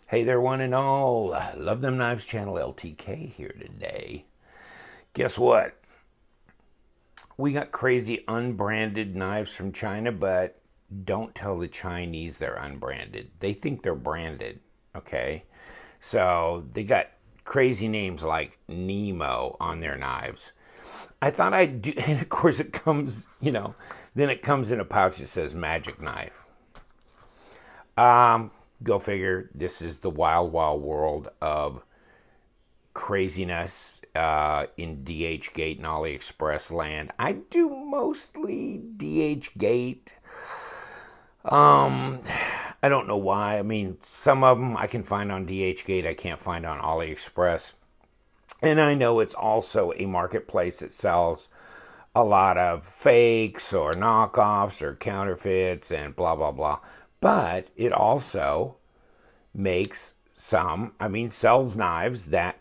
Hey there, one and all. Love Them Knives channel LTK here today. Guess what? We got crazy unbranded knives from China, but don't tell the Chinese they're unbranded. They think they're branded, okay? So they got crazy names like Nemo on their knives. I thought I'd do, and of course it comes, then it comes in a pouch that says Magic Knife. Go figure. This is the wild, wild world of craziness in DHgate and AliExpress land. I do mostly DHgate. I don't know why. I mean, some of them I can find on DHgate. I can't find on AliExpress. And I know it's also a marketplace that sells a lot of fakes or knockoffs or counterfeits and blah, blah, blah. But it also sells knives that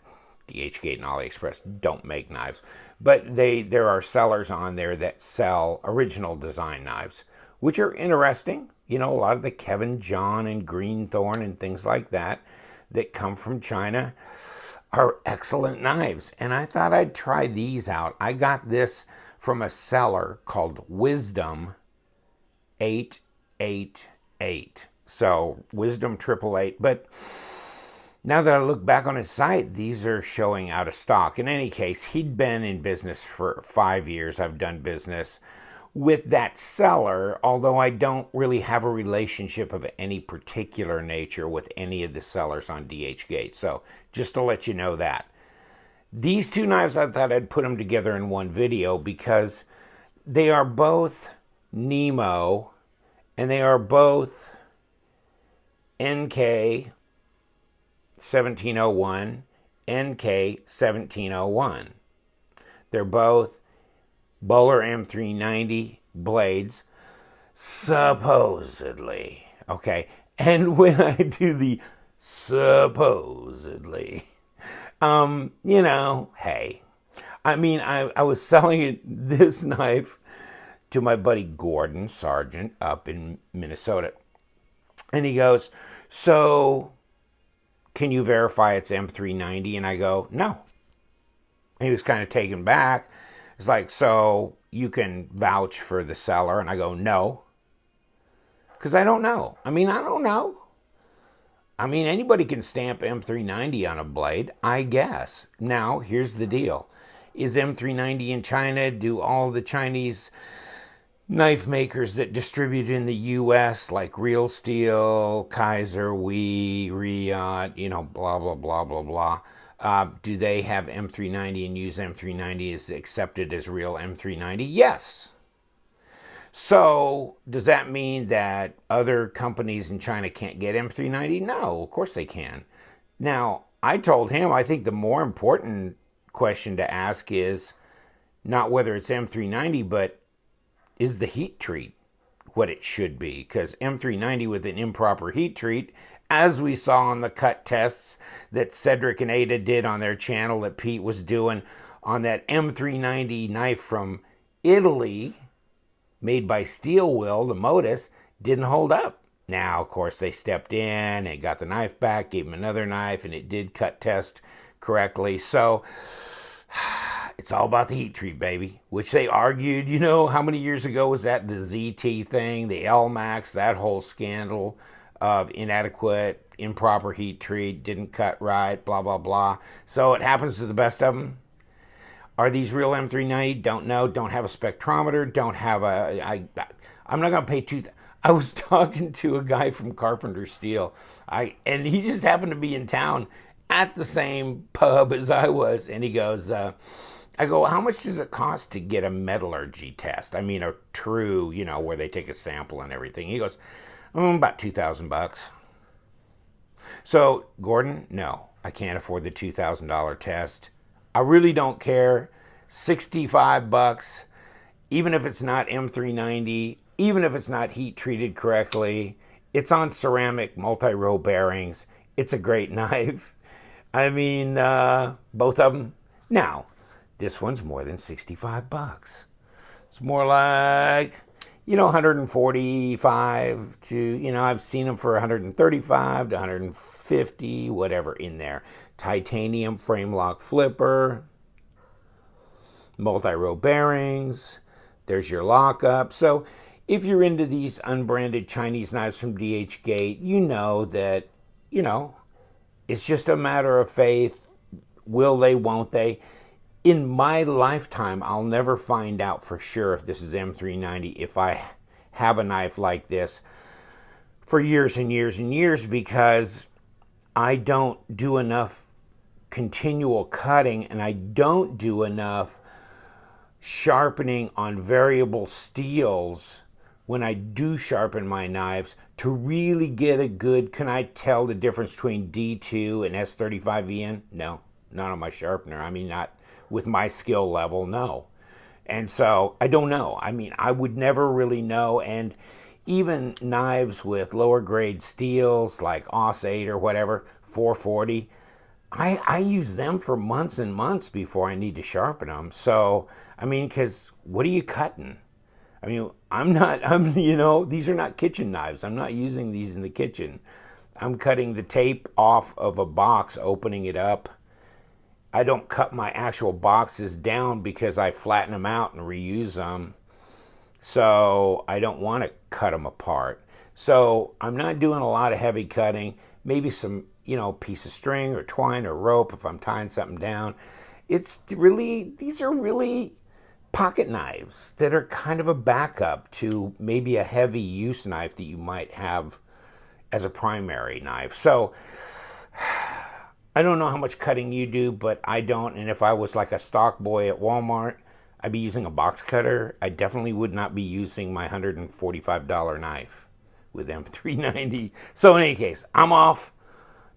DHgate and AliExpress don't make knives. But there are sellers on there that sell original design knives, which are interesting. A lot of the Kevin John and Greenthorn and things like that come from China are excellent knives. And I thought I'd try these out. I got this from a seller called Wisdom 888. So Wisdom 888. But now that I look back on his site, these are showing out of stock. In any case, he'd been in business for 5 years. I've done business with that seller, although I don't really have a relationship of any particular nature with any of the sellers on DHgate. So just to let you know that. These two knives, I thought I'd put them together in one video because they are both Nemo and they are both NK 1701, NK 1701. They're both Bowler M390 blades, supposedly. Okay, and when I do the supposedly, hey, I mean, I was selling this knife to my buddy Gordon Sargent up in Minnesota. And he goes, so can you verify it's M390? And I go, no. And he was kind of taken back. It's like, so you can vouch for the seller? And I go, no. Because I don't know. I don't know. Anybody can stamp M390 on a blade, I guess. Now, here's the deal. Is M390 in China? Do all the Chinese knife makers that distribute in the U.S., like Real Steel, Kaiser, Riot, blah, blah, blah, blah, blah, do they have M390 and use M390 as accepted as real M390? Yes. So does that mean that other companies in China can't get M390? No, of course they can. Now, I told him I think the more important question to ask is not whether it's M390, but is the heat treat what it should be? Because M390 with an improper heat treat, as we saw on the cut tests that Cedric and Ada did on their channel that Pete was doing on that M390 knife from Italy, made by Steel Will, the Modus, didn't hold up. Now, of course, they stepped in and got the knife back, gave him another knife, and it did cut test correctly. So it's all about the heat treat, baby, which they argued, how many years ago was that? The ZT thing, the LMAX, that whole scandal of inadequate, improper heat treat, didn't cut right, blah, blah, blah. So it happens to the best of them. Are these real M390? Don't know. Don't have a spectrometer. Don't have I'm not going to pay I was talking to a guy from Carpenter Steel, and he just happened to be in town at the same pub as I was, and he goes, I go, how much does it cost to get a metallurgy test? A true, where they take a sample and everything. He goes, about $2,000. So, Gordon, no, I can't afford the $2,000 test. I really don't care. $65, even if it's not M390, even if it's not heat treated correctly. It's on ceramic multi-row bearings. It's a great knife. Both of them. Now, this one's more than $65. It's more like, 145 to, I've seen them for 135 to 150, whatever in there. Titanium frame lock flipper, multi-row bearings. There's your lockup. So if you're into these unbranded Chinese knives from DHgate, you know that, it's just a matter of faith. Will they, won't they? In my lifetime, I'll never find out for sure if this is M390, if I have a knife like this for years and years and years, because I don't do enough continual cutting and I don't do enough sharpening on variable steels when I do sharpen my knives to really get a good, can I tell the difference between D2 and S35VN? No, not on my sharpener. I mean, not with my skill level, no. And so I don't know. I mean, I would never really know. And even knives with lower grade steels like AUS 8 or whatever, 440, I use them for months and months before I need to sharpen them. So, I mean, because what are you cutting? I mean, these are not kitchen knives. I'm not using these in the kitchen. I'm cutting the tape off of a box, opening it up. I don't cut my actual boxes down because I flatten them out and reuse them. So I don't want to cut them apart. So I'm not doing a lot of heavy cutting. Maybe some, piece of string or twine or rope if I'm tying something down. These are really pocket knives that are kind of a backup to maybe a heavy use knife that you might have as a primary knife. So I don't know how much cutting you do, but I don't. And if I was like a stock boy at Walmart, I'd be using a box cutter. I definitely would not be using my $145 knife with M390. So in any case, I'm off.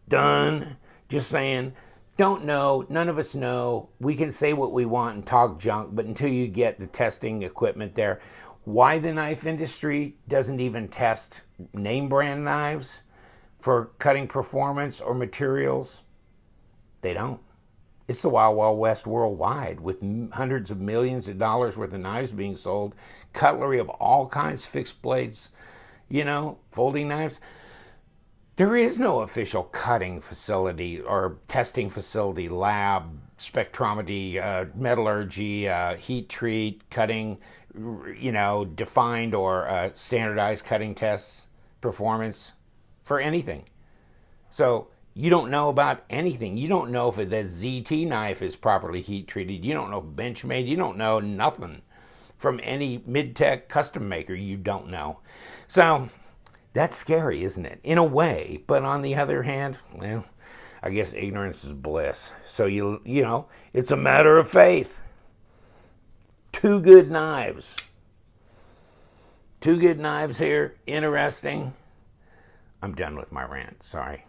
Done. Just saying. Don't know. None of us know. We can say what we want and talk junk, but until you get the testing equipment there, why the knife industry doesn't even test name brand knives for cutting performance or materials, they don't. It's the Wild Wild West worldwide with hundreds of millions of dollars worth of knives being sold, cutlery of all kinds, fixed blades, folding knives. There is no official cutting facility or testing facility, lab, spectrometry, metallurgy, heat treat, cutting, defined or standardized cutting tests, performance for anything. So you don't know about anything. You don't know if the ZT knife is properly heat treated. You don't know if Benchmade. You don't know nothing from any mid-tech custom maker. You don't know. So that's scary, isn't it? In a way. But on the other hand, well, I guess ignorance is bliss. So it's a matter of faith. Two good knives. Two good knives here. Interesting. I'm done with my rant. Sorry.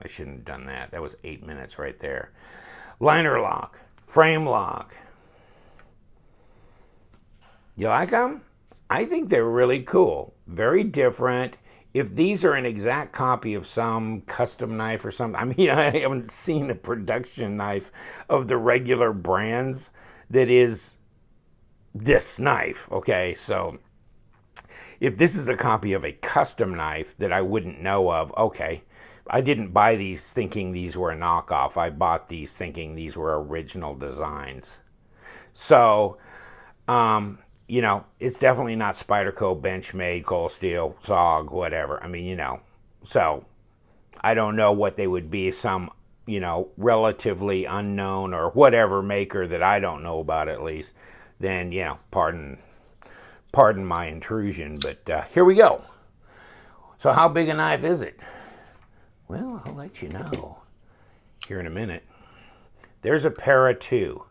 I shouldn't have done that. That was 8 minutes right there. Liner lock. Frame lock. You like them? I think they're really cool. Very different. If these are an exact copy of some custom knife or something, I mean, I haven't seen a production knife of the regular brands that is this knife. Okay, so if this is a copy of a custom knife that I wouldn't know of, okay. I didn't buy these thinking these were a knockoff. I bought these thinking these were original designs. So, it's definitely not Spyderco, Benchmade, Cold Steel, SOG, whatever. I mean, so I don't know what they would be. Some, relatively unknown or whatever maker that I don't know about at least. Then, pardon my intrusion, but here we go. So how big a knife is it? Well, I'll let you know here in a minute. There's a para 2.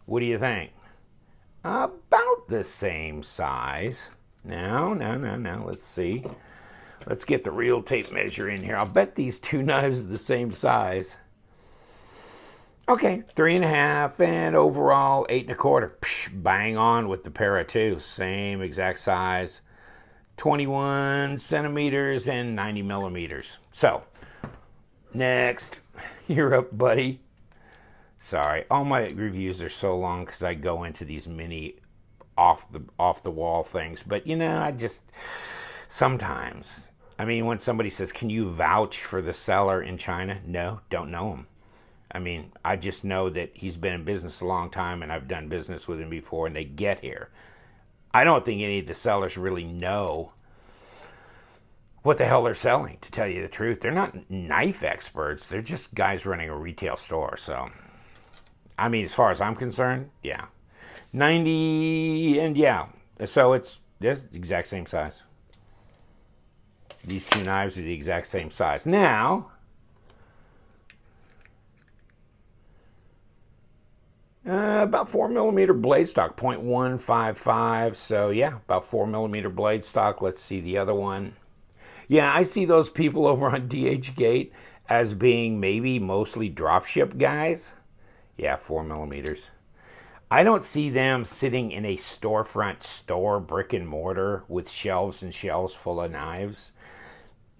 What do you think? About the same size. Now, let's see. Let's get the real tape measure in here. I'll bet these two knives are the same size. Okay, 3.5 and overall 8.25. Psh, bang on with the para 2. Same exact size. 21 centimeters and 90 millimeters. So, next. You're up, buddy. Sorry, all my reviews are so long because I go into these mini off the wall things. But I just sometimes, I mean, when somebody says, "Can you vouch for the seller in China?" No, don't know him. I mean, I just know that he's been in business a long time, and I've done business with him before, and they get here. I don't think any of the sellers really know what the hell they're selling, to tell you the truth. They're not knife experts. They're just guys running a retail store. So, I mean, as far as I'm concerned, yeah. 90, and yeah. So it's the exact same size. These two knives are the exact same size. Now, about 4mm blade stock, 0.155. So yeah, about 4mm blade stock. Let's see the other one. Yeah, I see those people over on DHgate as being maybe mostly dropship guys. Yeah, 4mm. I don't see them sitting in a storefront store, brick and mortar, with shelves and shelves full of knives.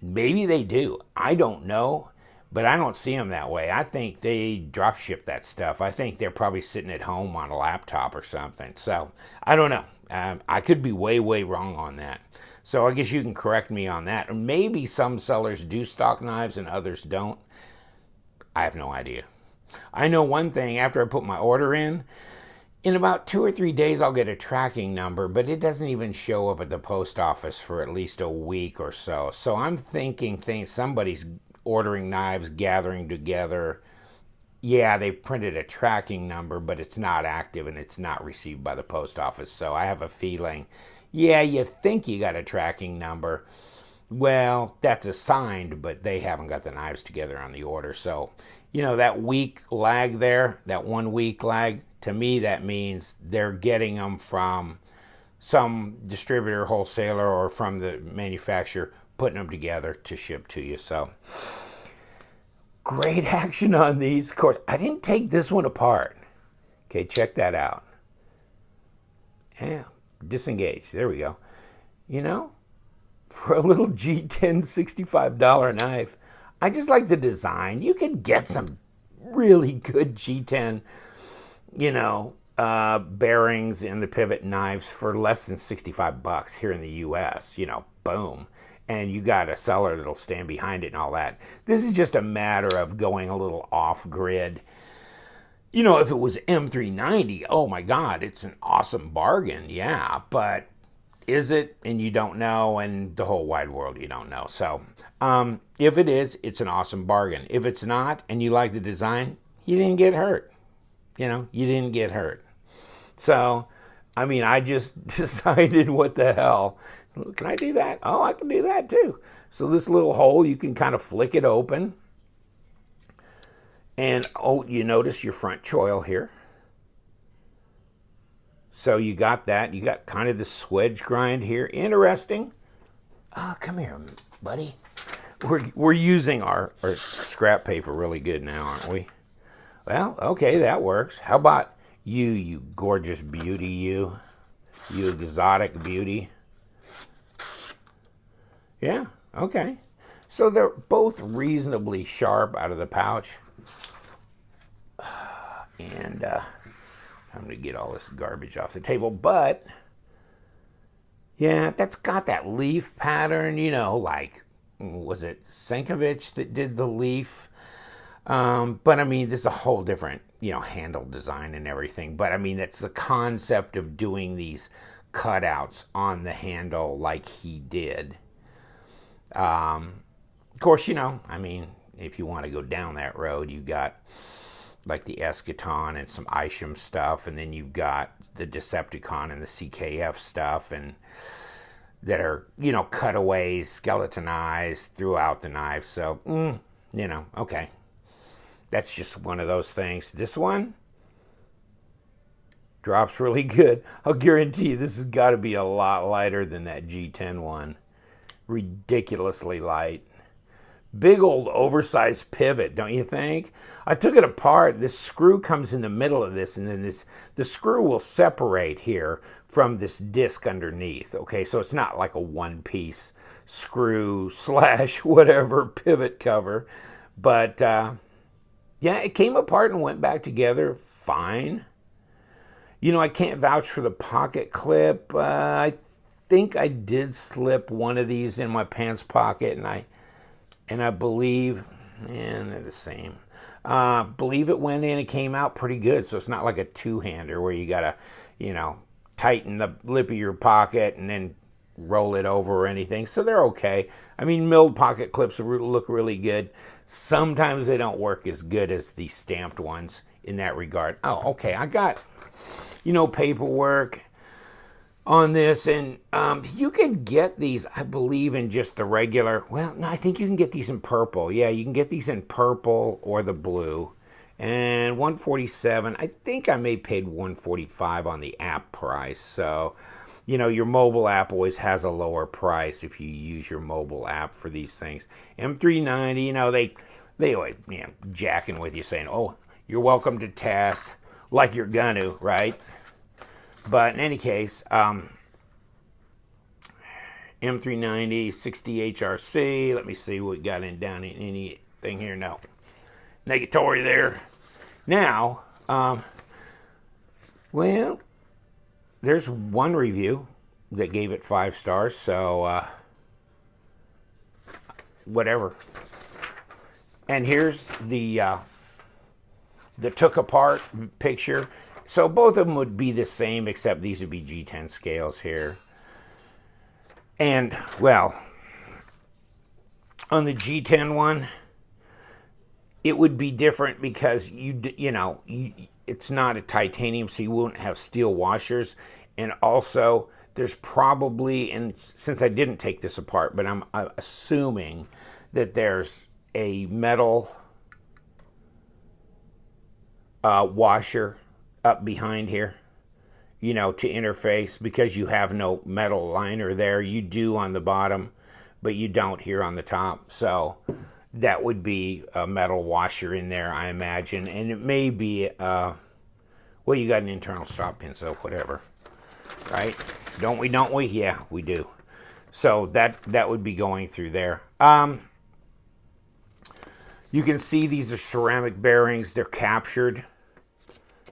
Maybe they do. I don't know. But I don't see them that way. I think they drop ship that stuff. I think they're probably sitting at home on a laptop or something. So, I don't know. I could be way, way wrong on that. So, I guess you can correct me on that. Or maybe some sellers do stock knives and others don't. I have no idea. I know one thing. After I put my order in about 2 or 3 days, I'll get a tracking number, but it doesn't even show up at the post office for at least a week or so. So, I'm thinking somebody's ordering knives, gathering together. Yeah, they printed a tracking number, but it's not active and it's not received by the post office. So I have a feeling, yeah, you think you got a tracking number. Well, that's assigned, but they haven't got the knives together on the order. So, that week lag there, that 1 week lag, to me that means they're getting them from some distributor, wholesaler, or from the manufacturer, putting them together to ship to you. So great action on these. Of course, I didn't take this one apart. Okay, check that out. Yeah, disengage. There we go. For a little G10 $65 knife, I just like the design. You could get some really good G10, bearings in the pivot knives for less than $65 here in the US. Boom. And you got a seller that'll stand behind it and all that. This is just a matter of going a little off-grid. If it was M390, oh my God, it's an awesome bargain, yeah. But is it? And you don't know, and the whole wide world, you don't know. So if it is, it's an awesome bargain. If it's not, and you like the design, you didn't get hurt. You didn't get hurt. So, I mean, I just decided, what the hell? Can I do that? Oh, I can do that too. So this little hole, you can kind of flick it open. And, you notice your front choil here. So you got that. You got kind of the swedge grind here. Interesting. Come here, buddy. We're using our scrap paper really good now, aren't we? Well, okay, that works. How about you gorgeous beauty, you exotic beauty? Yeah, okay. So they're both reasonably sharp out of the pouch. And I'm going to get all this garbage off the table. But, yeah, that's got that leaf pattern, like, was it Senkovich that did the leaf? But, I mean, this is a whole different, handle design and everything. But, I mean, that's the concept of doing these cutouts on the handle like he did. Of course, I mean, if you want to go down that road, you got like the Eschaton and some Isham stuff, and then you've got the Decepticon and the CKF stuff, and that are, cutaways, skeletonized throughout the knife. So, okay. That's just one of those things. This one drops really good. I'll guarantee you this has got to be a lot lighter than that G10 one. Ridiculously light. Big old oversized pivot, don't you think? I took it apart. This screw comes in the middle of this, and then the screw will separate here from this disc underneath. Okay, so it's not like a one-piece screw / whatever pivot cover. But, yeah, it came apart and went back together fine. I can't vouch for the pocket clip. I think I did slip one of these in my pants pocket, and I believe, and they're the same. Believe it went in and came out pretty good. So it's not like a two-hander where you gotta, tighten the lip of your pocket and then roll it over or anything. So they're okay. I mean, milled pocket clips look really good. Sometimes they don't work as good as the stamped ones in that regard. Oh, okay. I got, paperwork on this, and you can get these, I believe, in just the regular. Well, no, I think you can get these in purple. Yeah, you can get these in purple or the blue. And $147. I think I may paid $145 on the app price. So, your mobile app always has a lower price if you use your mobile app for these things. M390, they always jacking with you, saying, "Oh, you're welcome to test," like you're gonna, right? But in any case, M390 60 HRC. Let me see what we got down in anything here. No. Negatory there. Now, there's one review that gave it 5 stars, so whatever. And here's the took apart picture. So both of them would be the same, except these would be G10 scales here. And, on the G10 one, it would be different because it's not a titanium, so you won't have steel washers. And also, there's probably, and since I didn't take this apart, but I'm assuming that there's a metal washer up behind here, to interface, because you have no metal liner there. You do on the bottom, but you don't here on the top. So that would be a metal washer in there, I imagine. And it may be, you got an internal stop pin, so whatever. Right? Don't we? Yeah, we do. So that would be going through there. You can see these are ceramic bearings. They're captured.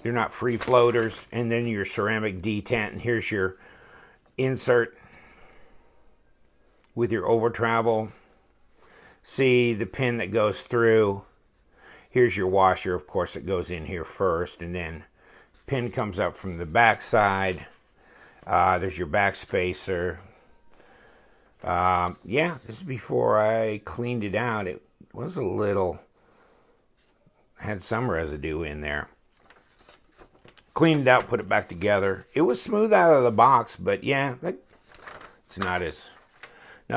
They're not free floaters. And then your ceramic detent. And here's your insert with your over travel. See the pin that goes through. Here's your washer. Of course, it goes in here first, and then pin comes up from the back side. There's your back spacer. This is before I cleaned it out. It was had some residue in there. Cleaned it out, put it back together. It was smooth out of the box, but it's not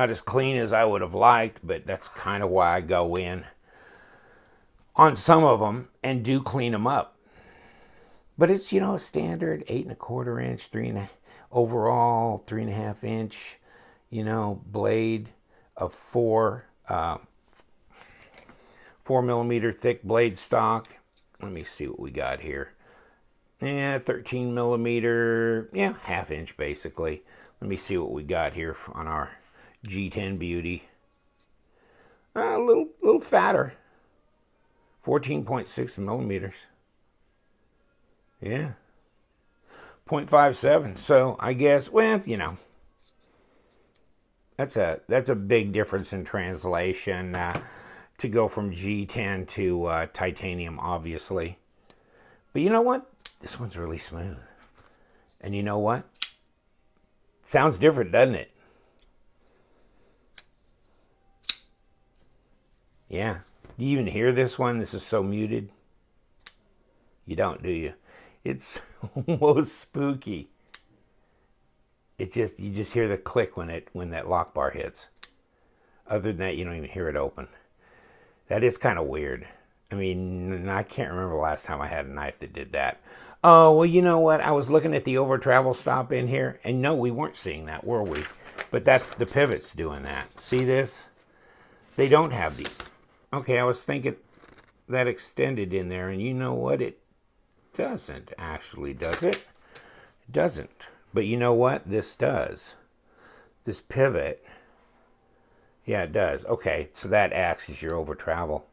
as clean as I would have liked, but that's kind of why I go in on some of them and do clean them up. But it's, a standard 8 1/4 inch, overall 3.5 inch, blade of 4 millimeter thick blade stock. Let me see what we got here. 13 millimeter, 1/2 inch basically. Let me see what we got here on our G10 Beauty. A little fatter. 14.6 millimeters. Yeah. 0.57. So I guess, that's a big difference in translation to go from G10 to titanium, obviously. But you know what? This one's really smooth. And you know what? Sounds different, doesn't it? Yeah. Do you even hear this one? This is so muted. You don't, do you? It's almost spooky. You just hear the click when that lock bar hits. Other than that, you don't even hear it open. That is kind of weird. I mean, I can't remember the last time I had a knife that did that. Oh, well, you know what? I was looking at the over travel stop in here, and no, we weren't seeing that, were we? But that's the pivots doing that. See this? They don't have the... Okay, I was thinking that extended in there, and you know what? It doesn't actually, does it? It doesn't. But you know what? This does. This pivot... Yeah, it does. Okay, so that acts as your over travel.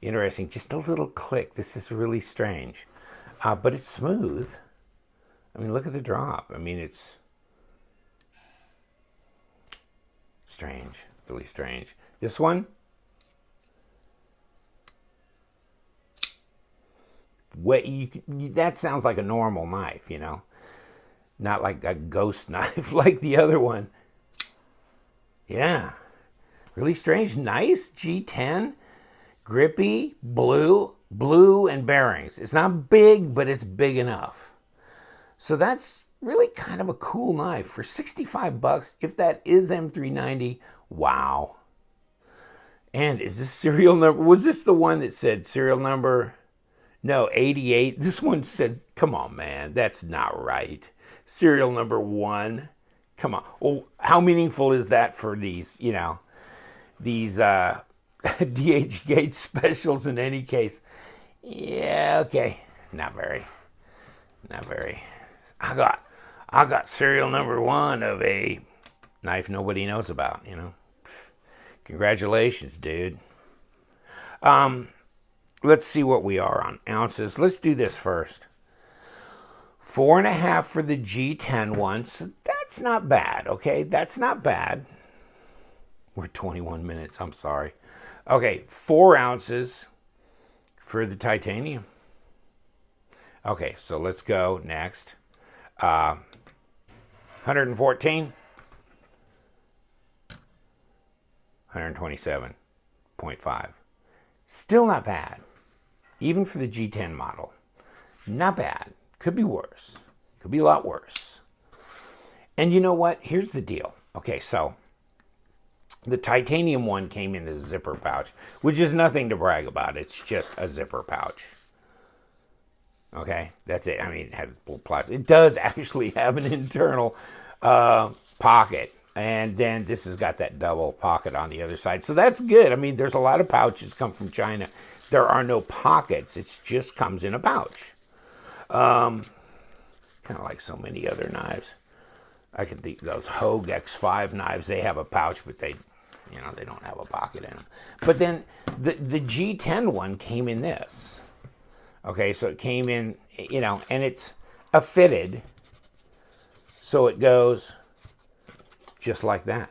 Interesting. Just a little click. This is really strange. But it's smooth. I mean, look at the drop. I mean, it's strange, really strange. This one, that sounds like a normal knife, you know, not like a ghost knife like the other one. Yeah, really strange. Nice G10, grippy, blue and bearings. It's not big, but it's big enough. So that's really kind of a cool knife for 65 bucks. If that is M390, wow. And is this serial number? Was this the one that said serial number? No, 88. This one said, come on, man, that's not right. Serial number 1. Come on. Well, how meaningful is that for these, you know, these DHgate specials in any case? Yeah, okay. Not very. I got serial number 1 of a knife nobody knows about, you know. Congratulations, dude. Let's see what we are on ounces. Let's do this first. 4.5 for the G10 one. So that's not bad, okay? That's not bad. We're 21 minutes. I'm sorry. Okay, 4 ounces for the titanium. Okay, so let's go next. 114. 127.5. Still not bad. Even for the G10 model. Not bad. Could be worse. Could be a lot worse. And you know what? Here's the deal. Okay, so the titanium one came in the zipper pouch, which is nothing to brag about. It's just a zipper pouch. Okay, that's it. I mean, it has plastic. It does actually have an internal pocket. And then this has got that double pocket on the other side. So that's good. I mean, there's a lot of pouches come from China. There are no pockets. It just comes in a pouch. Kind of like so many other knives. I can think those Hogue X5 knives, they have a pouch, but they don't have a pocket in them. But then the G10 one came in this. Okay, so it came in, you know, and it's a fitted. So it goes just like that,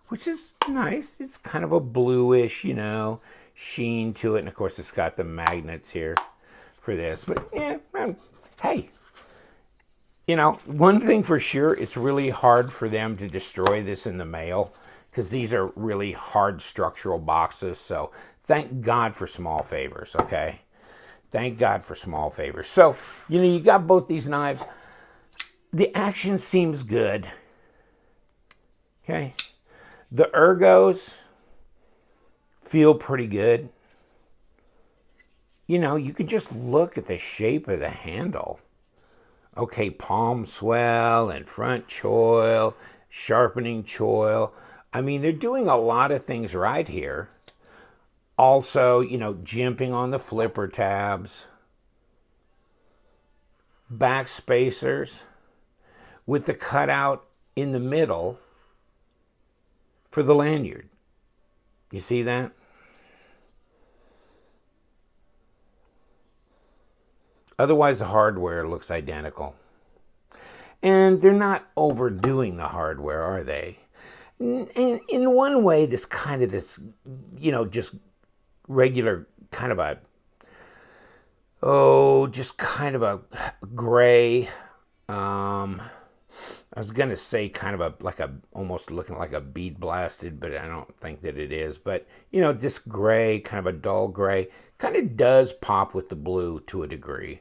which is nice. It's kind of a bluish, you know, sheen to it. And of course, it's got the magnets here for this. But yeah, hey, you know, one thing for sure, it's really hard for them to destroy this in the mail because these are really hard structural boxes. So thank God for small favors, okay? Thank God for small favors. So, you know, you got both these knives. The action seems good. Okay, the ergos feel pretty good. You know, you can just look at the shape of the handle. Okay, palm swell and front choil, sharpening choil. I mean, they're doing a lot of things right here. Also, you know, jimping on the flipper tabs. Back spacers with the cutout in the middle for the lanyard. You see that? Otherwise, the hardware looks identical. And they're not overdoing the hardware, are they? In one way, this, you know, just regular kind of a, just kind of a gray, I was going to say kind of almost looking like a bead blasted, but I don't think that it is. But, you know, this gray, kind of a dull gray, kind of does pop with the blue to a degree.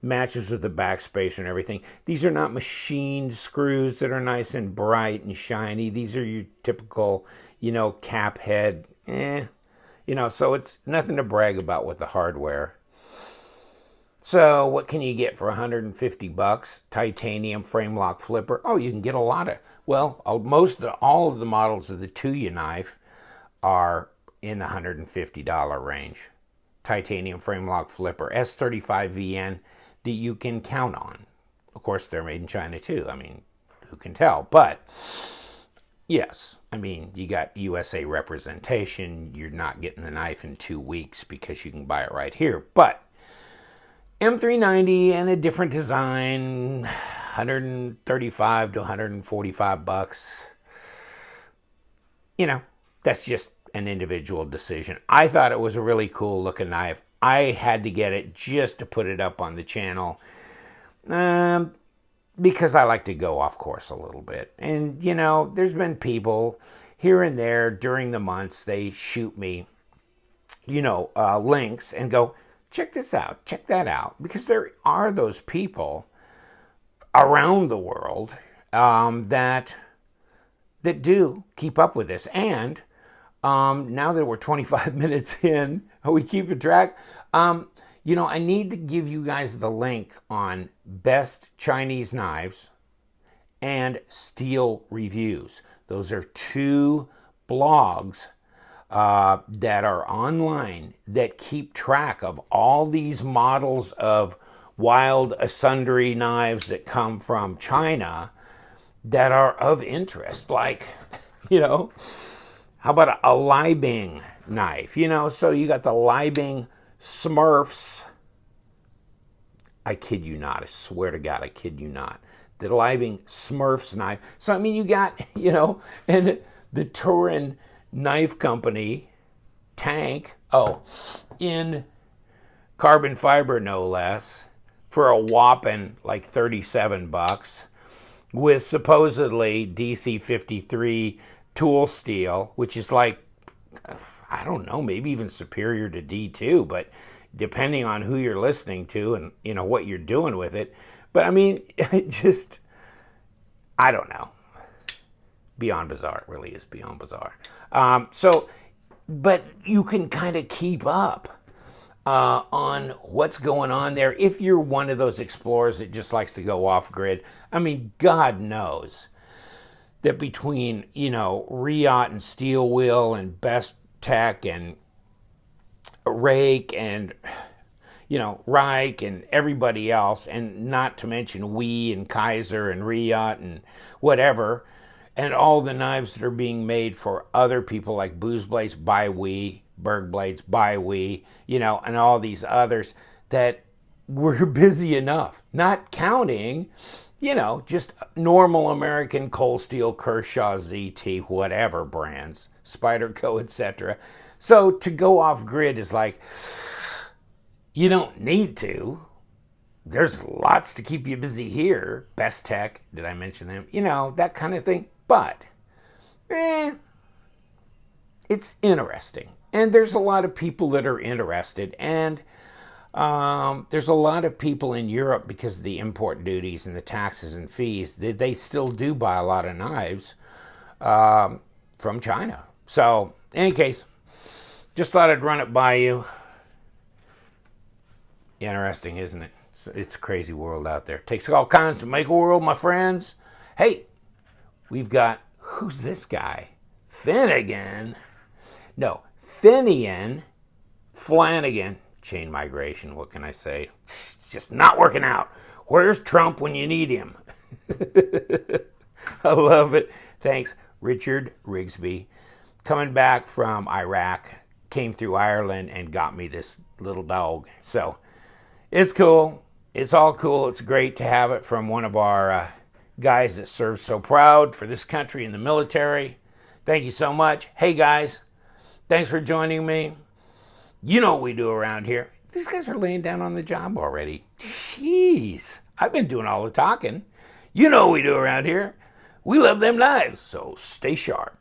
Matches with the backspacer and everything. These are not machined screws that are nice and bright and shiny. These are your typical, you know, cap head. You know, so it's nothing to brag about with the hardware. So what can you get for 150 bucks? Titanium frame lock flipper. Oh, you can get a lot of, well, all of the models of the Tuya knife are in the $150 range. Titanium frame lock flipper, S35VN, that you can count on. Of course, they're made in China too. I mean, who can tell? But yes, I mean, you got USA representation. You're not getting the knife in 2 weeks because you can buy it right here. But M390 and a different design, 135 to 145 bucks. You know, that's just an individual decision. I thought it was a really cool looking knife. I had to get it just to put it up on the channel because I like to go off course a little bit. And, you know, there's been people here and there during the months, they shoot me, you know, links and go, check this out, check that out. Because there are those people around the world that do keep up with this. And now that we're 25 minutes in, we keep a track. You know, I need to give you guys the link on best Chinese knives and steel reviews. Those are two blogs that are online that keep track of all these models of wild sundry knives that come from China that are of interest. Like, you know, how about a Liebing knife? You know, so you got the Liebing Smurfs. I kid you not. I swear to God, I kid you not. The Liebing Smurfs knife. So, I mean, you got, you know, and the Turin Knife Company tank, in carbon fiber, no less, for a whopping like 37 bucks, with supposedly DC-53 tool steel, which is like, I don't know, maybe even superior to D2, but depending on who you're listening to and, you know, what you're doing with it. But I mean, it just, I don't know. Beyond bizarre. It really is beyond bizarre. But you can kind of keep up on what's going on there if you're one of those explorers that just likes to go off grid. I mean, God knows that between, you know, Riot and Steel Wheel and Best Tech and Rake and, you know, Reich and everybody else, and not to mention Wee and Kaiser and Riot and whatever, and all the knives that are being made for other people like Booz Blades by Wee, Berg Blades by Wee, you know, and all these others, that we're busy enough, not counting, you know, just normal American Cold Steel, Kershaw, ZT, whatever brands, Spyderco, etc. So to go off grid is like, you don't need to. There's lots to keep you busy here. Best Tech, did I mention them? You know, that kind of thing. But, it's interesting. And there's a lot of people that are interested. And there's a lot of people in Europe, because of the import duties and the taxes and fees, they still do buy a lot of knives from China. So, in any case, just thought I'd run it by you. Interesting, isn't it? It's a crazy world out there. It takes all kinds to make a world, my friends. Hey, we've got, who's this guy? Finnegan. No, Finian Flanagan. Chain migration, what can I say? It's just not working out. Where's Trump when you need him? I love it. Thanks, Richard Rigsby. Coming back from Iraq, came through Ireland and got me this little dog. So it's cool. It's all cool. It's great to have it from one of our guys that serves so proud for this country in the military. Thank you so much. Hey guys, thanks for joining me. You know what we do around here. These guys are laying down on the job already. Jeez, I've been doing all the talking. You know what we do around here. We love them knives, so stay sharp.